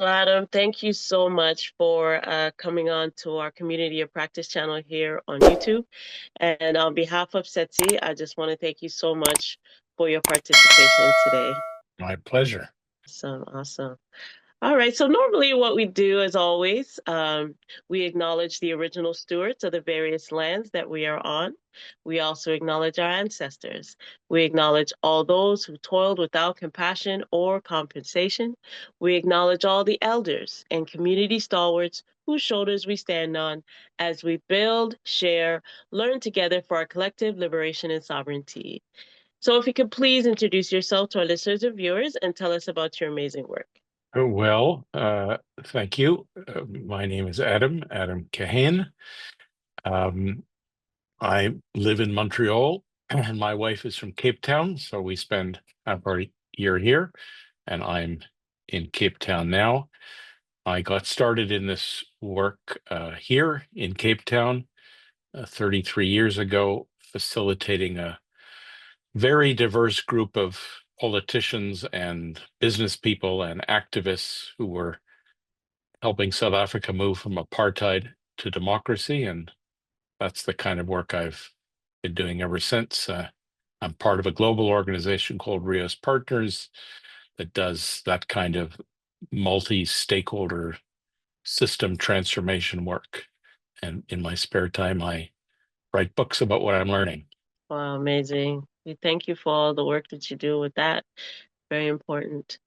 So, Adam, thank you so much for coming on to our Community of Practice channel here on YouTube. And on behalf of SETSI, I just want to thank you so much for your participation today. My pleasure. Awesome. All right, so normally what we do, as always, we acknowledge the original stewards of the various lands that we are on. We also acknowledge our ancestors. We acknowledge all those who toiled without compassion or compensation. We acknowledge all the elders and community stalwarts whose shoulders we stand on as we build, share, learn together for our collective liberation and sovereignty. So if you could please introduce yourself to our listeners and viewers and tell us about your amazing work. Well, thank you. My name is Adam Kahane. I live in Montreal, and my wife is from Cape Town, so we spend about a year here, and I'm in Cape Town now. I got started in this work here in Cape Town 33 years ago, facilitating a very diverse group of politicians and business people and activists who were helping South Africa move from apartheid to democracy. And that's the kind of work I've been doing ever since. I'm part of a global organization called Reos Partners that does that kind of multi-stakeholder system transformation work. And in my spare time, I write books about what I'm learning. Wow, amazing. We thank you for all the work that you do with that. Very important.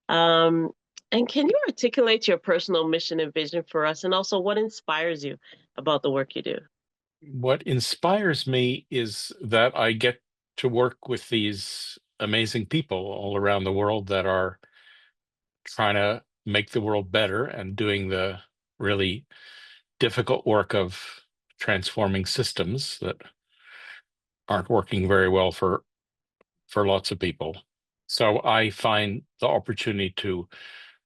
Um, and can you articulate your personal mission and vision for us, and also what inspires you about the work you do? What inspires me is that I get to work with these amazing people all around the world that are trying to make the world better and doing the really difficult work of transforming systems that aren't working very well for lots of people. So I find the opportunity to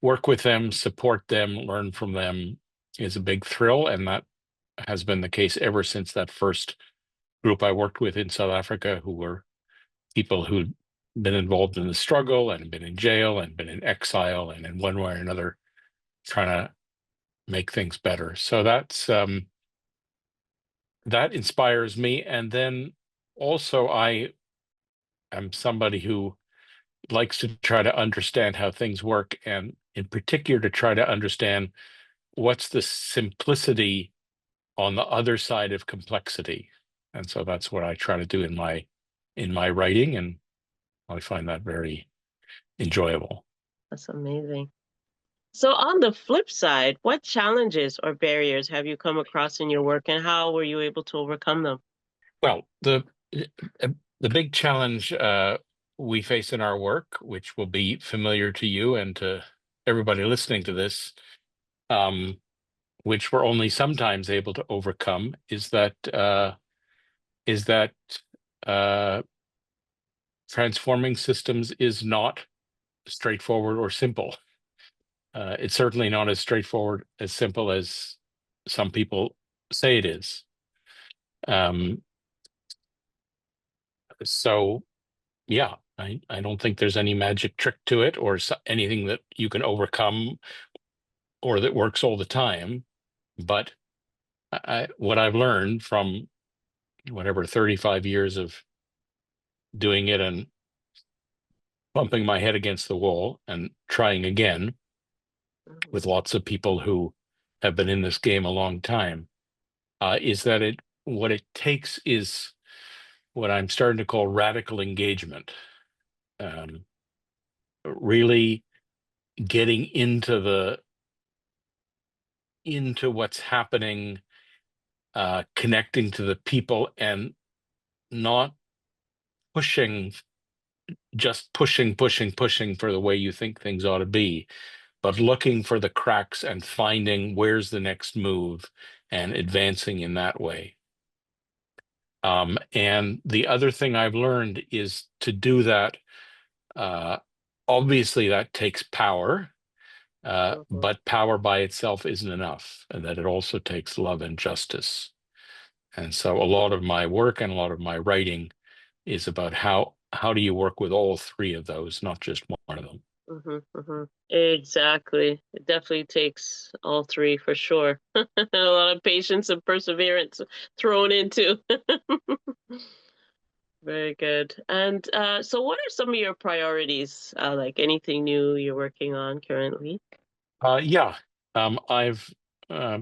work with them, support them, learn from them is a big thrill, and that has been the case ever since that first group I worked with in South Africa, who were people who'd been involved in the struggle and been in jail and been in exile and in one way or another trying to make things better. So that inspires me. And then also I am somebody who likes to try to understand how things work, and in particular to try to understand what's the simplicity on the other side of complexity. And so that's what I try to do in my writing, and I find that very enjoyable. That's amazing. So, on the flip side, what challenges or barriers have you come across in your work, and how were you able to overcome them? Well, the big challenge we face in our work, which will be familiar to you and to everybody listening to this, um, which we're only sometimes able to overcome, is that uh, transforming systems is not straightforward or simple. It's certainly not as straightforward as simple as some people say it is. Um, so yeah, I don't think there's any magic trick to it or anything that you can overcome or that works all the time. But what I've learned from whatever 35 years of doing it and bumping my head against the wall and trying again Mhm. with lots of people who have been in this game a long time, is that what it takes is what I'm starting to call radical engagement. Um, really getting into what's happening, connecting to the people, and not pushing, just pushing for the way you think things ought to be, but looking for the cracks and finding where's the next move and advancing in that way. And the other thing I've learned is to do that. Uh, Obviously, that takes power, Mhm. but power by itself isn't enough, and that it also takes love and justice. And so a lot of my work and a lot of my writing is about how do you work with all three of those, not just one of them. Exactly. It definitely takes all three for sure. A lot of patience and perseverance thrown into. Very good. And so what are some of your priorities? Like anything new you're working on currently? Yeah, I've uh,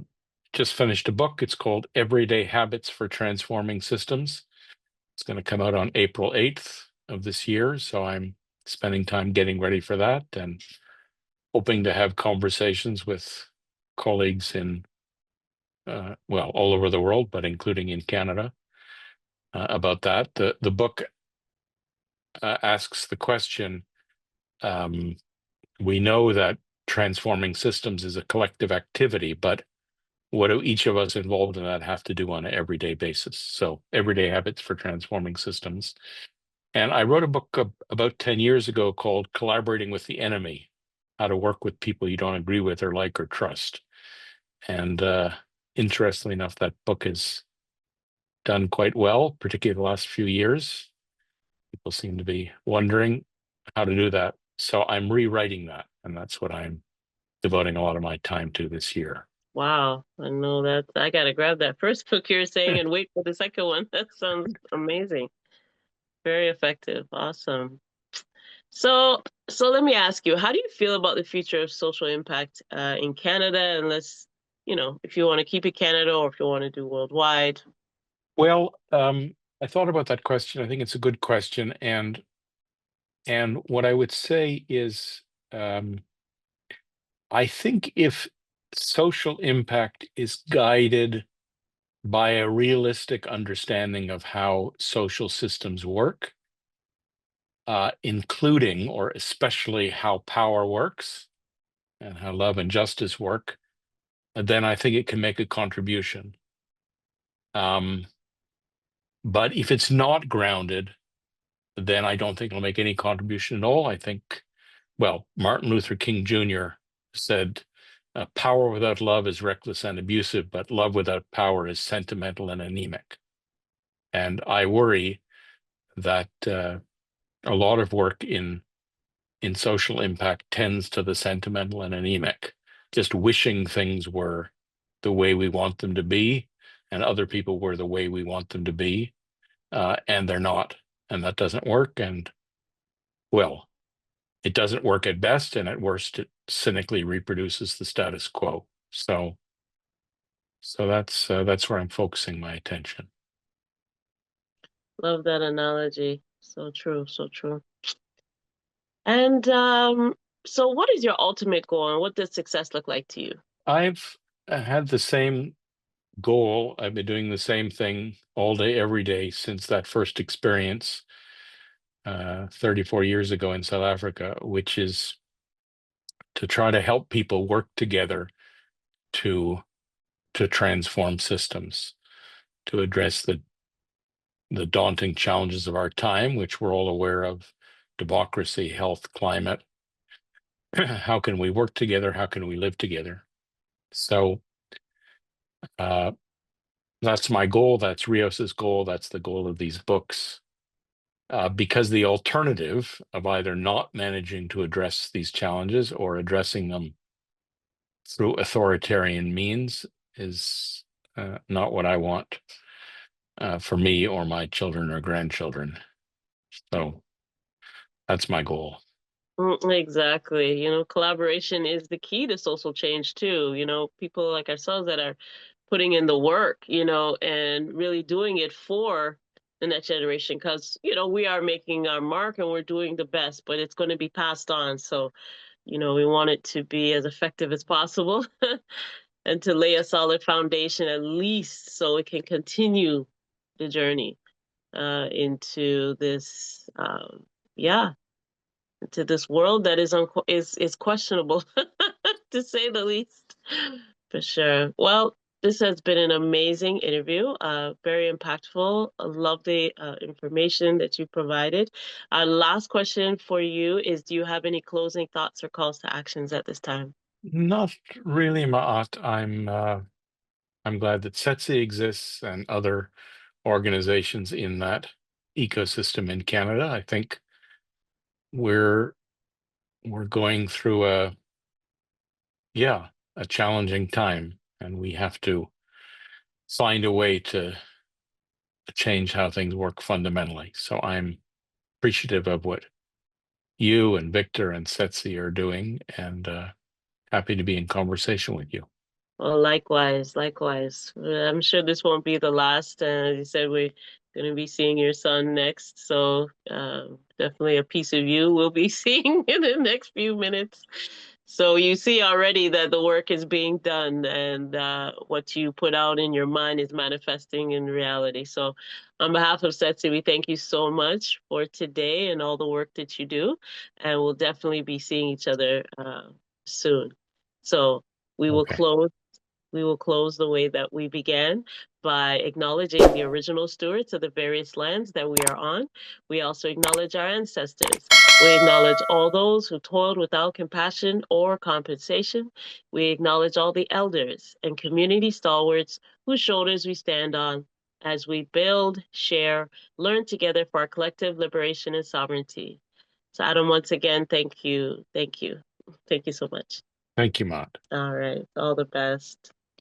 just finished a book. It's called Everyday Habits for Transforming Systems. It's going to come out on April 8th of this year. So I'm spending time getting ready for that and hoping to have conversations with colleagues in, well, all over the world, but including in Canada, about that. The book asks the question, um, we know that transforming systems is a collective activity, but what do each of us involved in that have to do on an everyday basis? So, everyday habits for transforming systems. And I wrote a book about 10 years ago called Collaborating with the Enemy: How to Work with People You Don't Agree with or Like or Trust. And interestingly enough, that book has done quite well, particularly the last few years. People seem to be wondering how to do that. So I'm rewriting that, and that's what I'm devoting a lot of my time to this year. Wow, I know that I gotta grab that first book you're saying and wait for the second one. That sounds amazing. Very effective. Awesome. So let me ask you, how do you feel about the future of social impact in Canada? And let's, if you want to keep it Canada or if you want to do worldwide. Well, I thought about that question. I think it's a good question, and what I would say is, um, I think if social impact is guided by a realistic understanding of how social systems work, including or especially how power works and how love and justice work, then I think it can make a contribution. Um, but if it's not grounded, then I don't think it'll make any contribution at all. I think, well, Martin Luther King Jr. said, power without love is reckless and abusive, but love without power is sentimental and anemic. And I worry that a lot of work in social impact tends to the sentimental and anemic, just wishing things were the way we want them to be, and other people were the way we want them to be, and they're not, and that doesn't work. And well, it doesn't work at best, and at worst, it cynically reproduces the status quo. So that's where I'm focusing my attention. Love that analogy. So true, so true. And so what is your ultimate goal and what does success look like to you? I've had the same goal. I've been doing the same thing all day, every day since that first experience 34 years ago in South Africa, which is to try to help people work together to to transform systems, to address the daunting challenges of our time, which we're all aware of: democracy, health, climate. How can we work together? How can we live together? So uh, that's my goal. That's Rios's goal. That's the goal of these books. Because the alternative of either not managing to address these challenges or addressing them through authoritarian means is not what I want for me or my children or grandchildren. So that's my goal. Exactly. Collaboration is the key to social change too. People like ourselves that are putting in the work, and really doing it for the next generation because, we are making our mark and we're doing the best, but it's going to be passed on. So, we want it to be as effective as possible and to lay a solid foundation at least so it can continue the journey into this, yeah, to this world that is questionable, to say the least. For sure. Well, this has been an amazing interview. Very impactful. I love the information that you provided. Last question for you is: do you have any closing thoughts or calls to actions at this time? Not really, Ma'at. I'm glad that SETSI exists and other organizations in that ecosystem in Canada. I think we're we're going through a challenging time, and we have to find a way to change how things work fundamentally. So I'm appreciative of what you and Victor and Setsi are doing, and happy to be in conversation with you. Well, likewise, likewise. I'm sure this won't be the last. As you said, we're going to be seeing your son next. So definitely a piece of you we'll be seeing in the next few minutes. So you see already that the work is being done and what you put out in your mind is manifesting in reality. So on behalf of Setsi, we thank you so much for today and all the work that you do. And we'll definitely be seeing each other soon. So we will Okay. close we will close the way that we began by acknowledging the original stewards of the various lands that we are on. We also acknowledge our ancestors. We acknowledge all those who toiled without compassion or compensation. We acknowledge all the elders and community stalwarts whose shoulders we stand on as we build, share, learn together for our collective liberation and sovereignty. So, Adam, once again, thank you. Thank you. Thank you so much. Thank you, Matt. All right. All the best.